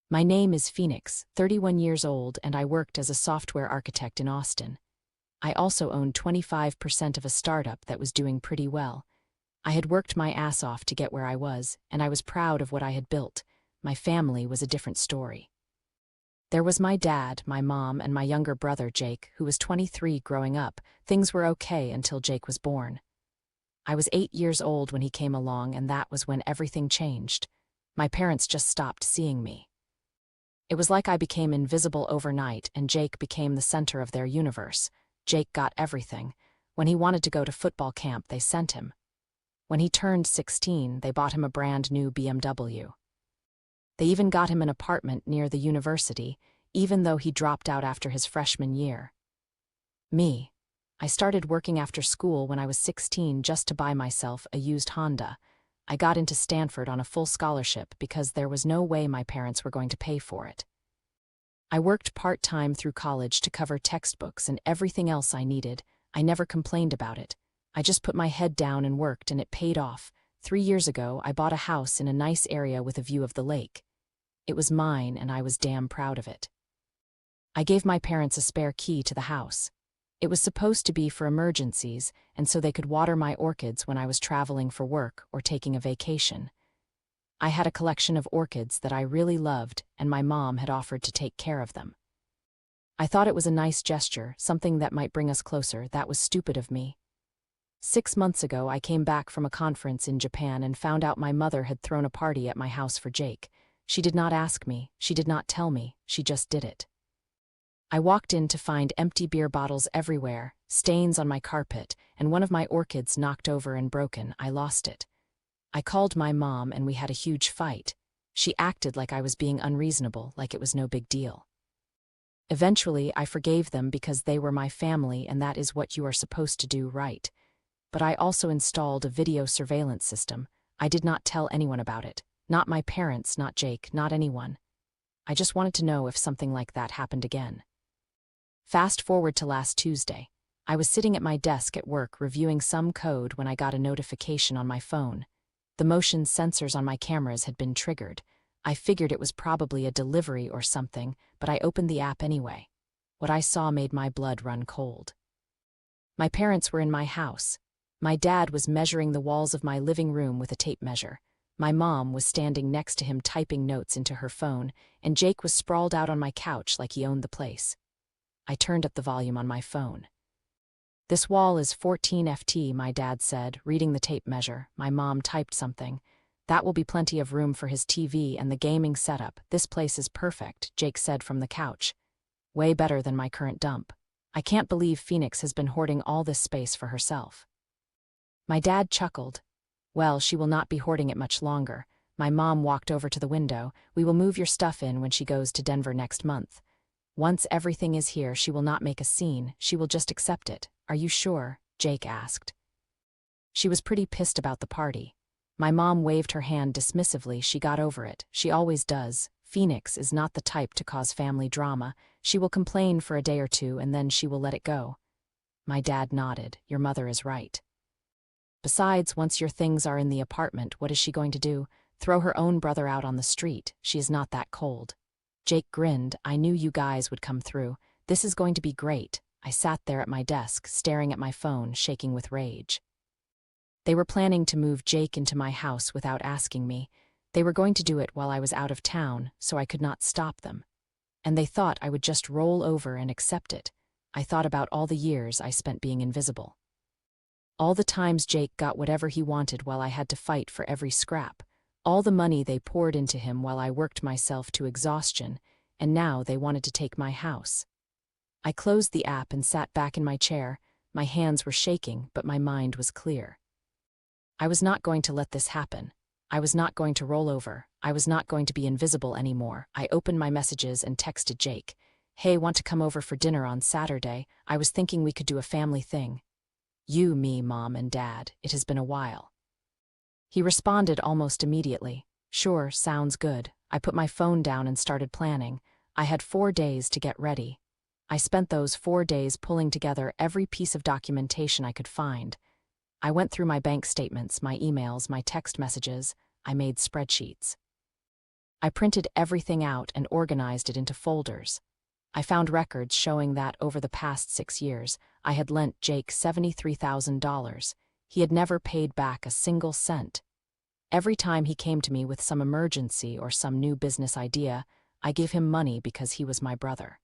My name is Phoenix, 31 years old, and I worked as a software architect in Austin. I also owned 25% of a startup that was doing pretty well. I had worked my ass off to get where I was, and I was proud of what I had built. My family was a different story. There was my dad, my mom, and my younger brother, Jake, who was 23 growing up. Things were okay until Jake was born. I was 8 years old when he came along, and that was when everything changed. My parents just stopped seeing me. It was like I became invisible overnight, and Jake became the center of their universe. Jake got everything. When he wanted to go to football camp, they sent him. When he turned 16, they bought him a brand new BMW. They even got him an apartment near the university, even though he dropped out after his freshman year. Me. I started working after school when I was 16 just to buy myself a used Honda. I got into Stanford on a full scholarship because there was no way my parents were going to pay for it. I worked part-time through college to cover textbooks and everything else I needed. I never complained about it. I just put my head down and worked, and it paid off. 3 years ago, I bought a house in a nice area with a view of the lake. It was mine, and I was damn proud of it. I gave my parents a spare key to the house. It was supposed to be for emergencies, and so they could water my orchids when I was traveling for work or taking a vacation. I had a collection of orchids that I really loved, and my mom had offered to take care of them. I thought it was a nice gesture, something that might bring us closer. That was stupid of me. 6 months ago, I came back from a conference in Japan and found out my mother had thrown a party at my house for Jake. She did not ask me, she did not tell me, she just did it. I walked in to find empty beer bottles everywhere, stains on my carpet, and one of my orchids knocked over and broken. I lost it. I called my mom and we had a huge fight. She acted like I was being unreasonable, like it was no big deal. Eventually, I forgave them because they were my family, and that is what you are supposed to do, right? But I also installed a video surveillance system. I did not tell anyone about it. Not my parents, not Jake, not anyone. I just wanted to know if something like that happened again. Fast forward to last Tuesday. I was sitting at my desk at work reviewing some code when I got a notification on my phone. The motion sensors on my cameras had been triggered. I figured it was probably a delivery or something, but I opened the app anyway. What I saw made my blood run cold. My parents were in my house. My dad was measuring the walls of my living room with a tape measure. My mom was standing next to him typing notes into her phone, and Jake was sprawled out on my couch like he owned the place. I turned up the volume on my phone. "This wall is 14 FT, my dad said, reading the tape measure. My mom typed something. "That will be plenty of room for his TV and the gaming setup. This place is perfect," Jake said from the couch. "Way better than my current dump. I can't believe Phoenix has been hoarding all this space for herself." My dad chuckled. "Well, she will not be hoarding it much longer." My mom walked over to the window. "We will move your stuff in when she goes to Denver next month. Once everything is here, she will not make a scene, she will just accept it." "Are you sure?" Jake asked. She was pretty pissed about the party. My mom waved her hand dismissively. She got over it. She always does. Phoenix is not the type to cause family drama. She will complain for a day or two and then she will let it go. My dad nodded. "Your mother is right. Besides, once your things are in the apartment, what is she going to do? Throw her own brother out on the street? She is not that cold." Jake grinned. "I knew you guys would come through. This is going to be great." I sat there at my desk, staring at my phone, shaking with rage. They were planning to move Jake into my house without asking me. They were going to do it while I was out of town, so I could not stop them. And they thought I would just roll over and accept it. I thought about all the years I spent being invisible. All the times Jake got whatever he wanted while I had to fight for every scrap. All the money they poured into him while I worked myself to exhaustion, and now they wanted to take my house. I closed the app and sat back in my chair. My hands were shaking, but my mind was clear. I was not going to let this happen. I was not going to roll over. I was not going to be invisible anymore. I opened my messages and texted Jake. "Hey, want to come over for dinner on Saturday? I was thinking we could do a family thing. You, me, mom, and dad. It has been a while." He responded almost immediately. "Sure, sounds good." I put my phone down and started planning. I had 4 days to get ready. I spent those 4 days pulling together every piece of documentation I could find. I went through my bank statements, my emails, my text messages. I made spreadsheets. I printed everything out and organized it into folders. I found records showing that over the past 6 years, I had lent Jake $73,000. He had never paid back a single cent. Every time he came to me with some emergency or some new business idea, I gave him money because he was my brother.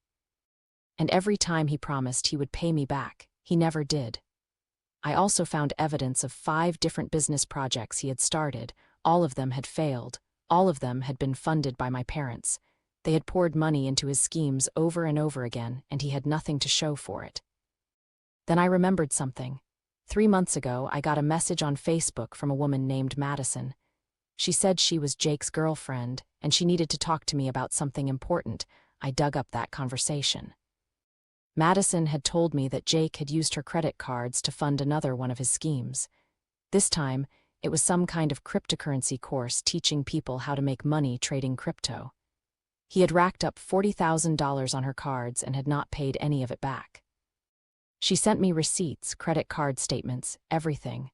And every time he promised he would pay me back, he never did. I also found evidence of 5 different business projects he had started. All of them had failed. All of them had been funded by my parents. They had poured money into his schemes over and over again, and he had nothing to show for it. Then I remembered something. 3 months ago, I got a message on Facebook from a woman named Madison. She said she was Jake's girlfriend, and she needed to talk to me about something important. I dug up that conversation. Madison had told me that Jake had used her credit cards to fund another one of his schemes. This time, it was some kind of cryptocurrency course teaching people how to make money trading crypto. He had racked up $40,000 on her cards and had not paid any of it back. She sent me receipts, credit card statements, everything.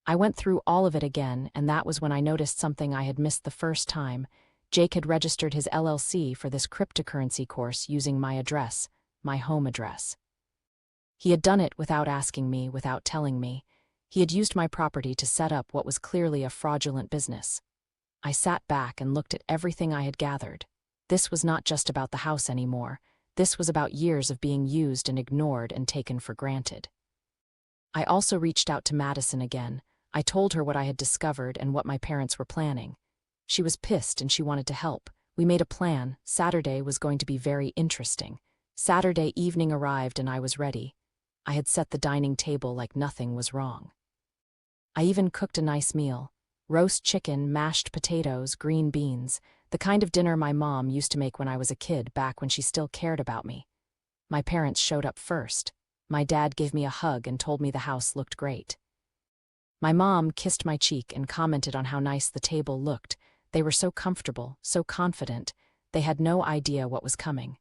I went through all of it again, and that was when I noticed something I had missed the first time. Jake had registered his LLC for this cryptocurrency course using my address, my home address. He had done it without asking me, without telling me. He had used my property to set up what was clearly a fraudulent business. I sat back and looked at everything I had gathered. This was not just about the house anymore. This was about years of being used and ignored and taken for granted. I also reached out to Madison again. I told her what I had discovered and what my parents were planning. She was pissed and she wanted to help. We made a plan. Saturday was going to be very interesting. Saturday evening arrived and I was ready. I had set the dining table like nothing was wrong. I even cooked a nice meal. Roast chicken, mashed potatoes, green beans, the kind of dinner my mom used to make when I was a kid, back when she still cared about me. My parents showed up first. My dad gave me a hug and told me the house looked great. My mom kissed my cheek and commented on how nice the table looked. They were so comfortable, so confident. They had no idea what was coming.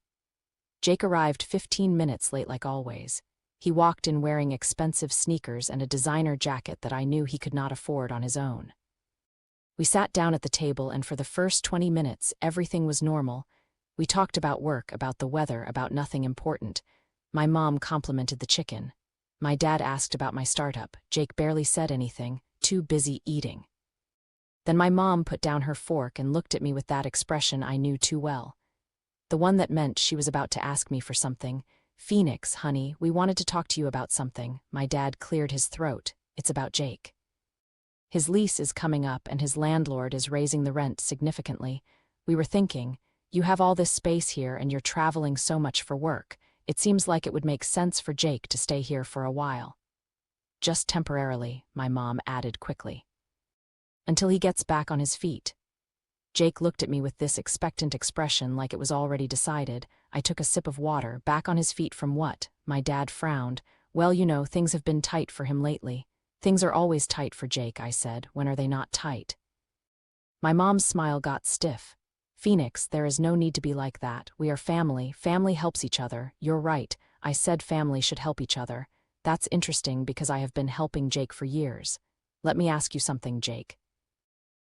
Jake arrived 15 minutes late like always. He walked in wearing expensive sneakers and a designer jacket that I knew he could not afford on his own. We sat down at the table, and for the first 20 minutes, everything was normal. We talked about work, about the weather, about nothing important. My mom complimented the chicken. My dad asked about my startup. Jake barely said anything, too busy eating. Then my mom put down her fork and looked at me with that expression I knew too well. The one that meant she was about to ask me for something. "Phoenix, honey, we wanted to talk to you about something." My dad cleared his throat. "It's about Jake. His lease is coming up and his landlord is raising the rent significantly. We were thinking, you have all this space here and you're traveling so much for work. It seems like it would make sense for Jake to stay here for a while." "Just temporarily," my mom added quickly. "Until he gets back on his feet." Jake looked at me with this expectant expression, like it was already decided. I took a sip of water. "Back on his feet from what?" My dad frowned. "Well, you know, things have been tight for him lately." "Things are always tight for Jake," I said. "When are they not tight?" My mom's smile got stiff. "Phoenix, there is no need to be like that. We are family. Family helps each other." "You're right. I said family should help each other. That's interesting because I have been helping Jake for years. Let me ask you something, Jake.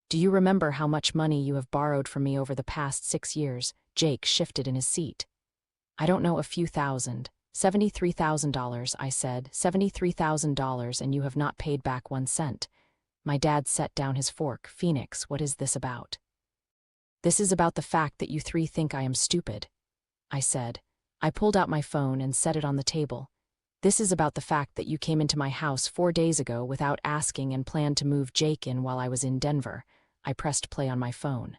Do you remember how much money you have borrowed from me over the past 6 years? Jake shifted in his seat. "I don't know, a few thousand." $73,000, I said. $73,000, and you have not paid back 1 cent. My dad set down his fork. "Phoenix, what is this about?" "This is about the fact that you 3 think I am stupid," I said. I pulled out my phone and set it on the table. "This is about the fact that you came into my house 4 days ago without asking and planned to move Jake in while I was in Denver." I pressed play on my phone.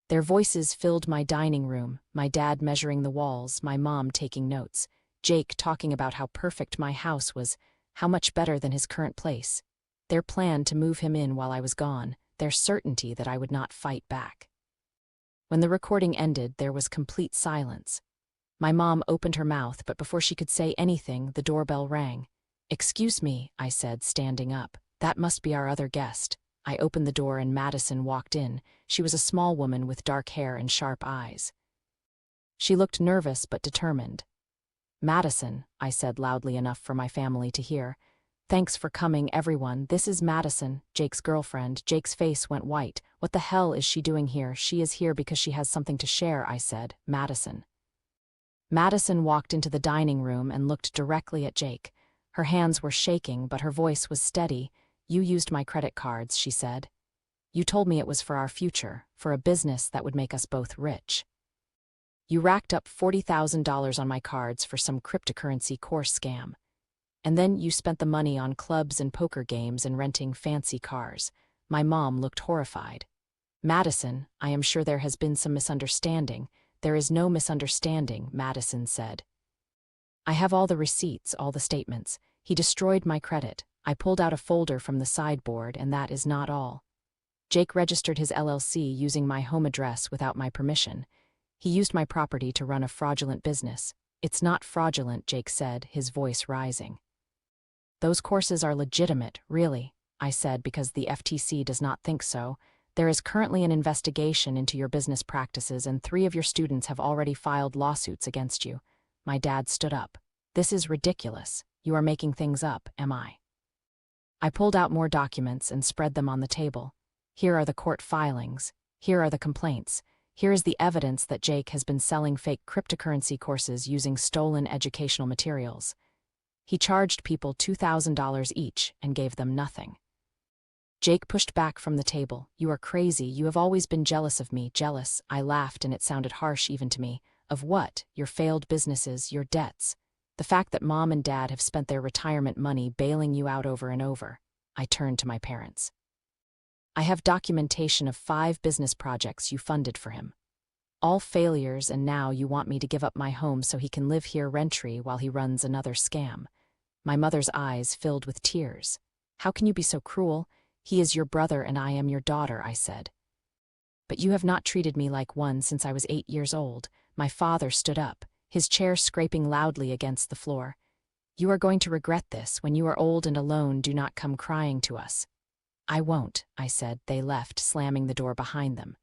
Their voices filled my dining room, my dad measuring the walls, my mom taking notes, Jake talking about how perfect my house was, how much better than his current place. Their plan to move him in while I was gone, their certainty that I would not fight back. When the recording ended, there was complete silence. My mom opened her mouth, but before she could say anything, the doorbell rang. "Excuse me," I said, standing up. "That must be our other guest." I opened the door and Madison walked in. She was a small woman with dark hair and sharp eyes. She looked nervous but determined. "Madison," I said loudly enough for my family to hear, Thanks for coming, everyone. This is Madison, Jake's girlfriend. Jake's face went white. What the hell is she doing here? She is here because she has something to share, I said. Madison. Madison walked into the dining room and looked directly at Jake. Her hands were shaking, but her voice was steady. You used my credit cards, she said. You told me it was for our future, for a business that would make us both rich. You racked up $40,000 on my cards for some cryptocurrency course scam. And then you spent the money on clubs and poker games and renting fancy cars. My mom looked horrified. Madison, I am sure there has been some misunderstanding. There is no misunderstanding, Madison said. I have all the receipts, all the statements. He destroyed my credit. I pulled out a folder from the sideboard, and that is not all. Jake registered his LLC using my home address without my permission. He used my property to run a fraudulent business. It's not fraudulent, Jake said, his voice rising. Those courses are legitimate, really, I said, because the FTC does not think so. There is currently an investigation into your business practices, and 3 of your students have already filed lawsuits against you. My dad stood up. This is ridiculous. You are making things up, am I? I pulled out more documents and spread them on the table. Here are the court filings. Here are the complaints. Here is the evidence that Jake has been selling fake cryptocurrency courses using stolen educational materials. He charged people $2,000 each and gave them nothing. Jake pushed back from the table. You are crazy. You have always been jealous of me. Jealous? I laughed, and it sounded harsh even to me. Of what? Your failed businesses, your debts. The fact that Mom and Dad have spent their retirement money bailing you out over and over. I turned to my parents. I have documentation of 5 business projects you funded for him. All failures, and now you want me to give up my home so he can live here rent-free while he runs another scam. My mother's eyes filled with tears. How can you be so cruel? He is your brother and I am your daughter, I said. But you have not treated me like one since I was 8 years old. My father stood up, his chair scraping loudly against the floor. You are going to regret this. When you are old and alone, do not come crying to us. I won't, I said. They left, slamming the door behind them.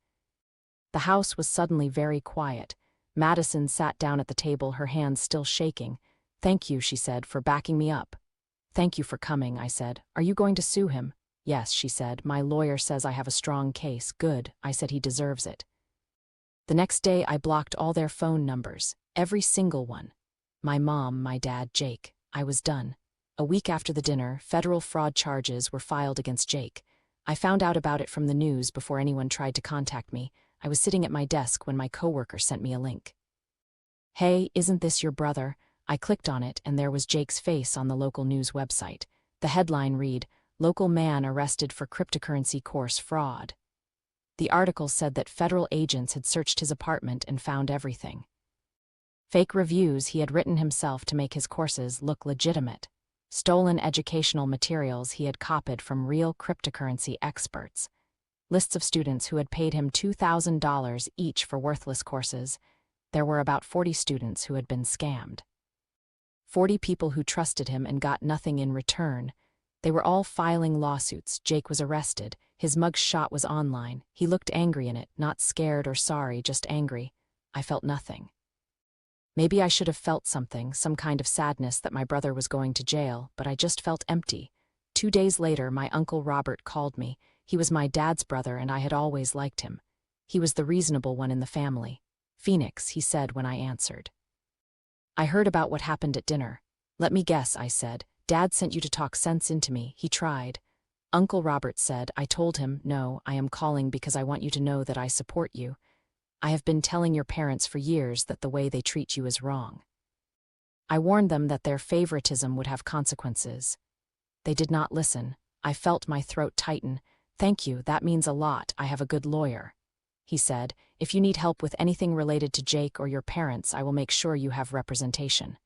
The house was suddenly very quiet. Madison sat down at the table, her hands still shaking. Thank you, she said, for backing me up. Thank you for coming, I said. Are you going to sue him? Yes, she said. My lawyer says I have a strong case. Good, I said. He deserves it. The next day I blocked all their phone numbers, every single one. My mom, my dad, Jake. I was done. A week after the dinner, federal fraud charges were filed against Jake. I found out about it from the news before anyone tried to contact me. I was sitting at my desk when my coworker sent me a link. Hey, isn't this your brother? I clicked on it, and there was Jake's face on the local news website. The headline read, Local man arrested for cryptocurrency course fraud. The article said that federal agents had searched his apartment and found everything. Fake reviews he had written himself to make his courses look legitimate. Stolen educational materials he had copied from real cryptocurrency experts. Lists of students who had paid him $2,000 each for worthless courses. There were about 40 students who had been scammed. 40 people who trusted him and got nothing in return. They were all filing lawsuits. Jake was arrested. His mugshot was online. He looked angry in it, not scared or sorry, just angry. I felt nothing. Maybe I should have felt something, some kind of sadness that my brother was going to jail, but I just felt empty. 2 days later, my Uncle Robert called me. He was my dad's brother, and I had always liked him. He was the reasonable one in the family. Phoenix, he said when I answered. I heard about what happened at dinner. Let me guess, I said. Dad sent you to talk sense into me. He tried. Uncle Robert said. I told him, no, I am calling because I want you to know that I support you. I have been telling your parents for years that the way they treat you is wrong. I warned them that their favoritism would have consequences. They did not listen. I felt my throat tighten. Thank you, that means a lot. I have a good lawyer. He said, if you need help with anything related to Jake or your parents, I will make sure you have representation.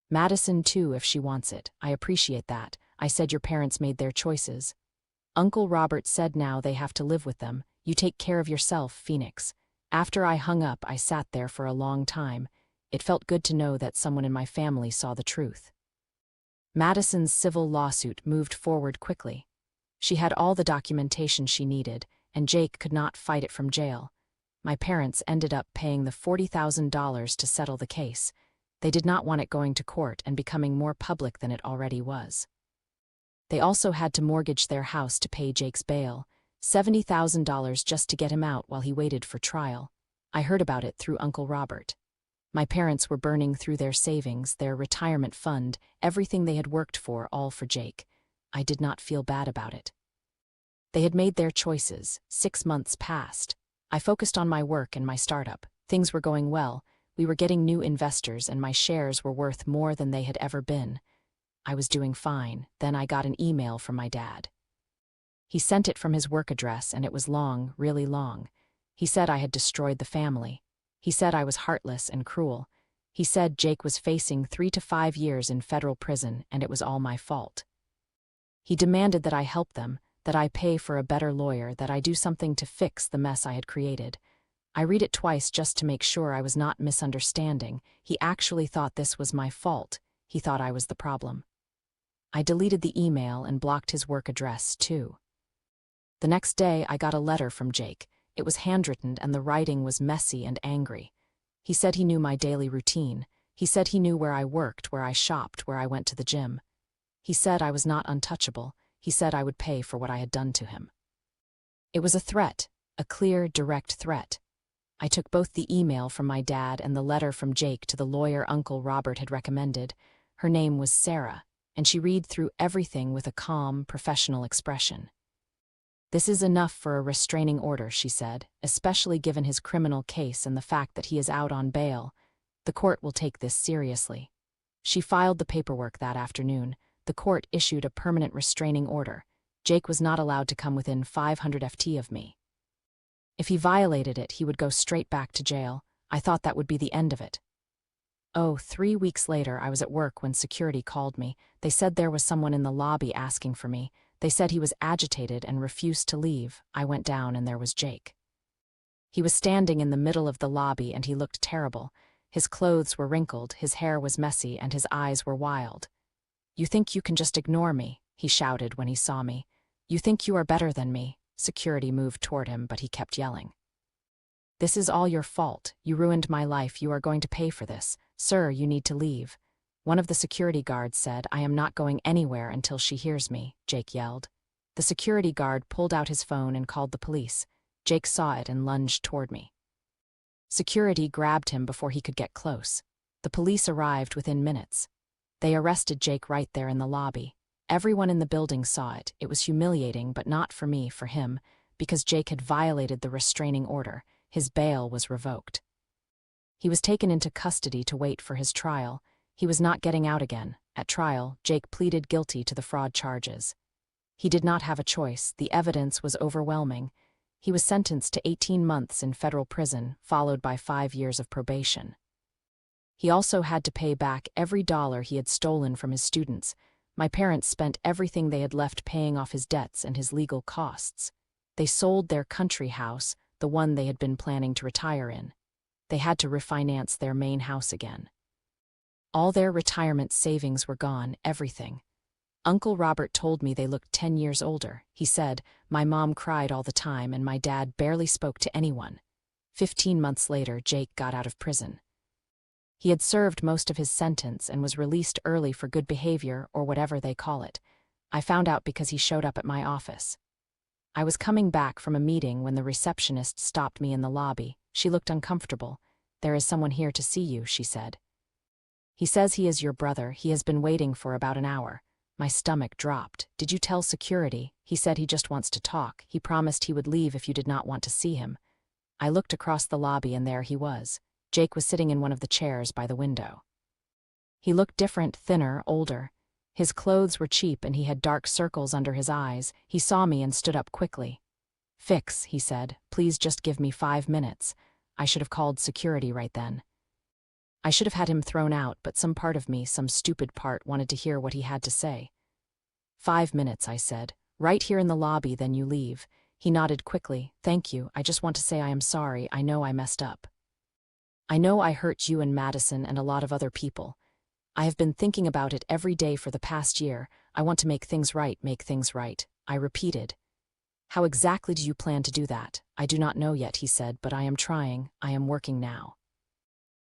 Madison too, if she wants it. I appreciate that. I said your parents made their choices. Uncle Robert said now they have to live with them. You take care of yourself, Phoenix. After I hung up, I sat there for a long time. It felt good to know that someone in my family saw the truth. Madison's civil lawsuit moved forward quickly. She had all the documentation she needed, and Jake could not fight it from jail. My parents ended up paying the $40,000 to settle the case. They did not want it going to court and becoming more public than it already was. They also had to mortgage their house to pay Jake's bail, $70,000 just to get him out while he waited for trial. I heard about it through Uncle Robert. My parents were burning through their savings, their retirement fund, everything they had worked for, all for Jake. I did not feel bad about it. They had made their choices. 6 months passed. I focused on my work and my startup. Things were going well. We were getting new investors and my shares were worth more than they had ever been. I was doing fine. Then I got an email from my dad. He sent it from his work address and it was long, really long. He said I had destroyed the family. He said I was heartless and cruel. He said Jake was facing 3 to 5 years in federal prison and it was all my fault. He demanded that I help them, that I pay for a better lawyer, that I do something to fix the mess I had created. I read it twice just to make sure I was not misunderstanding. He actually thought this was my fault. He thought I was the problem. I deleted the email and blocked his work address, too. The next day, I got a letter from Jake. It was handwritten and the writing was messy and angry. He said he knew my daily routine. He said he knew where I worked, where I shopped, where I went to the gym. He said I was not untouchable. He said I would pay for what I had done to him. It was a threat, a clear, direct threat. I took both the email from my dad and the letter from Jake to the lawyer Uncle Robert had recommended. Her name was Sarah, and she read through everything with a calm, professional expression. "This is enough for a restraining order," she said, "especially given his criminal case and the fact that he is out on bail. The court will take this seriously." She filed the paperwork that afternoon. The court issued a permanent restraining order. Jake was not allowed to come within 500 ft of me. If he violated it, he would go straight back to jail. I thought that would be the end of it. 3 weeks later, I was at work when security called me. They said there was someone in the lobby asking for me. They said he was agitated and refused to leave. I went down and there was Jake. He was standing in the middle of the lobby and he looked terrible. His clothes were wrinkled, his hair was messy, and his eyes were wild. "You think you can just ignore me?" he shouted when he saw me. "You think you are better than me?" Security moved toward him, but he kept yelling. "This is all your fault. You ruined my life. You are going to pay for this. Sir, you need to leave." One of the security guards said, "I am not going anywhere until she hears me," Jake yelled. The security guard pulled out his phone and called the police. Jake saw it and lunged toward me. Security grabbed him before he could get close. The police arrived within minutes. They arrested Jake right there in the lobby. Everyone in the building saw it. It was humiliating, but not for me, for him, because Jake had violated the restraining order. His bail was revoked. He was taken into custody to wait for his trial. He was not getting out again. At trial, Jake pleaded guilty to the fraud charges. He did not have a choice. The evidence was overwhelming. He was sentenced to 18 months in federal prison, followed by 5 years of probation. He also had to pay back every dollar he had stolen from his students. My parents spent everything they had left paying off his debts and his legal costs. They sold their country house, the one they had been planning to retire in. They had to refinance their main house again. All their retirement savings were gone, everything. Uncle Robert told me they looked 10 years older. He said, "My mom cried all the time and my dad barely spoke to anyone." 15 months later, Jake got out of prison. He had served most of his sentence and was released early for good behavior, or whatever they call it. I found out because he showed up at my office. I was coming back from a meeting when the receptionist stopped me in the lobby. She looked uncomfortable. "There is someone here to see you," she said. "He says he is your brother. He has been waiting for about an hour." My stomach dropped. "Did you tell security?" "He said he just wants to talk. He promised he would leave if you did not want to see him." I looked across the lobby and there he was. Jake was sitting in one of the chairs by the window. He looked different, thinner, older. His clothes were cheap and he had dark circles under his eyes. He saw me and stood up quickly. "Fix," he said. "Please just give me 5 minutes." I should have called security right then. I should have had him thrown out, but some part of me, some stupid part, wanted to hear what he had to say. 5 minutes, I said. "Right here in the lobby, then you leave." He nodded quickly. "Thank you. I just want to say I am sorry. I know I messed up. I know I hurt you and Madison and a lot of other people. I have been thinking about it every day for the past year. I want to make things right, make things right." I repeated. "How exactly do you plan to do that?" "I do not know yet," he said, "but I am trying. I am working now.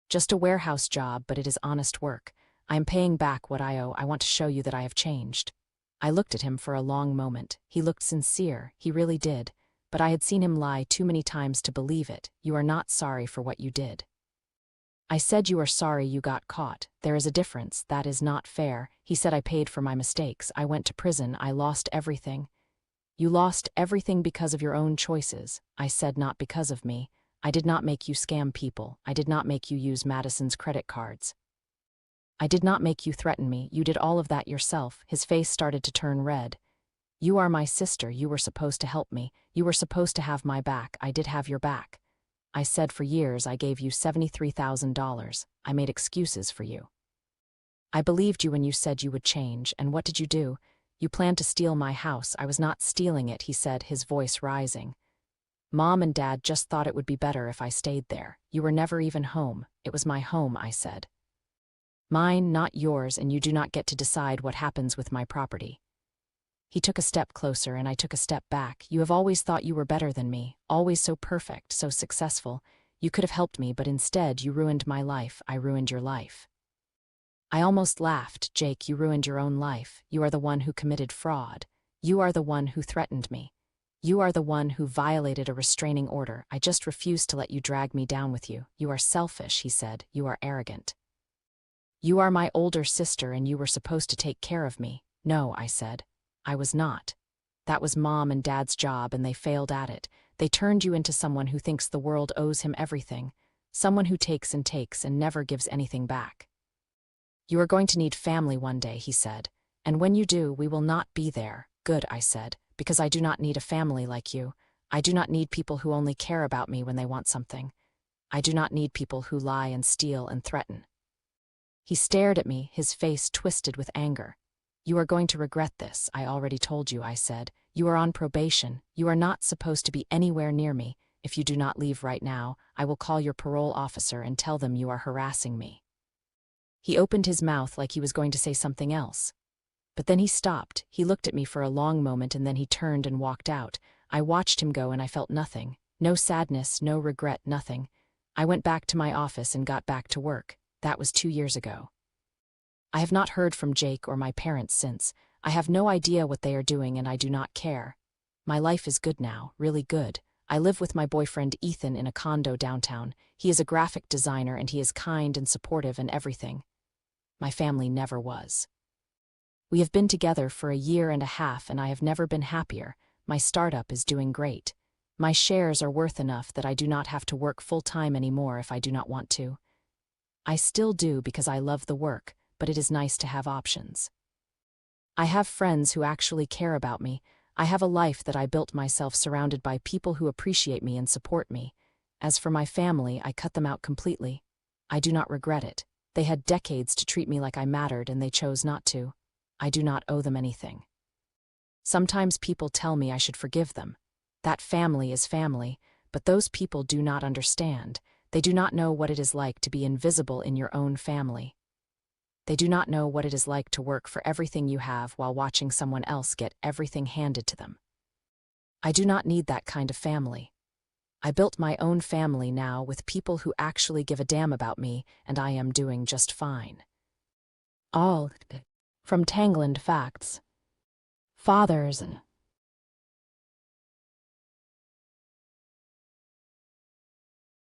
Just a warehouse job, but it is honest work. I am paying back what I owe. I want to show you that I have changed." I looked at him for a long moment. He looked sincere, he really did, but I had seen him lie too many times to believe it. You are not sorry for what you did. I said you are sorry you got caught. There is a difference, that is not fair. He said I paid for my mistakes. I went to prison, I lost everything. You lost everything because of your own choices. I said not because of me. I did not make you scam people. I did not make you use Madison's credit cards. I did not make you threaten me. You did all of that yourself. His face started to turn red. You are my sister. You were supposed to help me. You were supposed to have my back. I did have your back. I said for years I gave you $73,000. I made excuses for you. I believed you when you said you would change, and what did you do? You planned to steal my house. I was not stealing it, he said, his voice rising. Mom and Dad just thought it would be better if I stayed there. You were never even home. It was my home, I said. Mine, not yours, and you do not get to decide what happens with my property. He took a step closer and I took a step back. You have always thought you were better than me, always so perfect, so successful. You could have helped me, but instead you ruined my life. I ruined your life. I almost laughed. Jake, you ruined your own life. You are the one who committed fraud. You are the one who threatened me. You are the one who violated a restraining order. I just refused to let you drag me down with you. You are selfish, he said. You are arrogant. You are my older sister and you were supposed to take care of me. No, I said. I was not. That was Mom and Dad's job and they failed at it. They turned you into someone who thinks the world owes him everything. Someone who takes and never gives anything back. You are going to need family one day, he said. And when you do, we will not be there. Good, I said, because I do not need a family like you. I do not need people who only care about me when they want something. I do not need people who lie and steal and threaten. He stared at me, his face twisted with anger. You are going to regret this, I already told you, I said. You are on probation. You are not supposed to be anywhere near me. If you do not leave right now, I will call your parole officer and tell them you are harassing me. He opened his mouth like he was going to say something else. But then he stopped. He looked at me for a long moment and then he turned and walked out. I watched him go and I felt nothing. No sadness, no regret, nothing. I went back to my office and got back to work. That was 2 years ago. I have not heard from Jake or my parents since. I have no idea what they are doing and I do not care. My life is good now, really good. I live with my boyfriend Ethan in a condo downtown. He is a graphic designer and he is kind and supportive and everything. My family never was. We have been together for 1.5 years and I have never been happier. My startup is doing great. My shares are worth enough that I do not have to work full-time anymore if I do not want to. I still do because I love the work, but it is nice to have options. I have friends who actually care about me. I have a life that I built myself surrounded by people who appreciate me and support me. As for my family, I cut them out completely. I do not regret it. They had decades to treat me like I mattered and they chose not to. I do not owe them anything. Sometimes people tell me I should forgive them. That family is family, but those people do not understand. They do not know what it is like to be invisible in your own family. They do not know what it is like to work for everything you have while watching someone else get everything handed to them. I do not need that kind of family. I built my own family now with people who actually give a damn about me, and I am doing just fine. All from Tangled Fates. Fathers